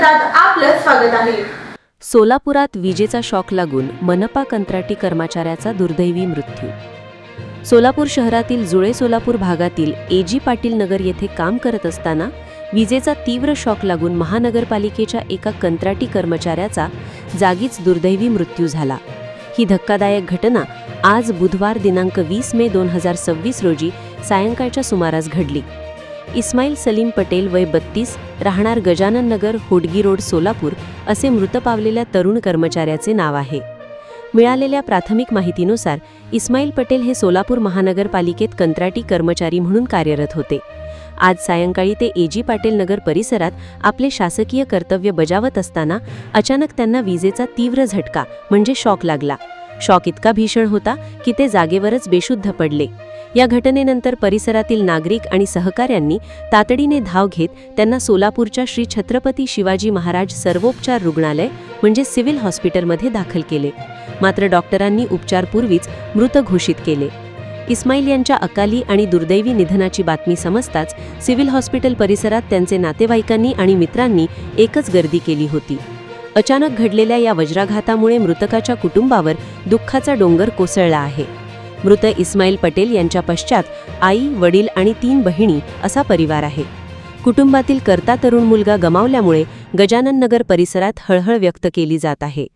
वार्ताहरात आपलं स्वागत आहे। सोलापुरात विजेचा शॉक लागून मनपा कंत्राटी कर्मचाऱ्याचा दुर्दैवी मृत्यू। सोलापूर शहरातील जुळे सोलापूर भागातील एजी पाटील नगर येथे काम करत असताना विजेचा तीव्र शॉक लागून महानगरपालिकेच्या एका कंत्राटी कर्मचाऱ्याचा जागीच दुर्दैवी मृत्यू झाला। ही धक्कादायक घटना आज बुधवार दिनांक 20 मे 2026 रोजी सायंकाळच्या सुमारास घडली। इस्माईल सलीम पटेल वय 32 राहणार गजानन नगर होडगी रोड सोलापूर असे मृत पावलेल्या तरुण कर्मचाऱ्याचे नाव आहे। मिळालेल्या प्राथमिक माहितीनुसार इस्माईल पटेल हे सोलापूर महानगरपालिकेत कंत्राटी कर्मचारी म्हणून कार्यरत होते। आज सायंकाळी ते एजी पाटील नगर परिसरात आपले शासकीय कर्तव्य बजावत असताना अचानक त्यांना विजेचा तीव्र झटका म्हणजे शॉक लागला। शॉक इतका भीषण होता की ते जागेवरच बेशुद्ध पडले। या घटनेनंतर परिसरातील नागरिक आणि सहकाऱ्यांनी तातडीने धाव घेत त्यांना सोलापूरच्या श्री छत्रपती शिवाजी महाराज सर्वोपचार रुग्णालय म्हणजे सिव्हिल हॉस्पिटलमध्ये दाखल केले। मात्र डॉक्टरांनी उपचारपूर्वीच मृत घोषित केले। इस्माईल यांच्या अकाली आणि दुर्दैवी निधनाची बातमी समजताच सिव्हिल हॉस्पिटल परिसरात त्यांचे नातेवाईकांनी आणि मित्रांनी एकच गर्दी केली होती। अचानक घडलेल्या या वज्राघातामुळे मृतकाच्या कुटुंबावर दुःखाचा डोंगर कोसळला आहे। मृत इस्माईल पटेल यांच्या पश्चात आई, वडील आणि 3 बहिणी असा परिवार आहे। कुटुंबातील कर्ता तरुण मुलगा गमावल्यामुळे गजानन नगर परिसरात हळहळ व्यक्त केली जात आहे।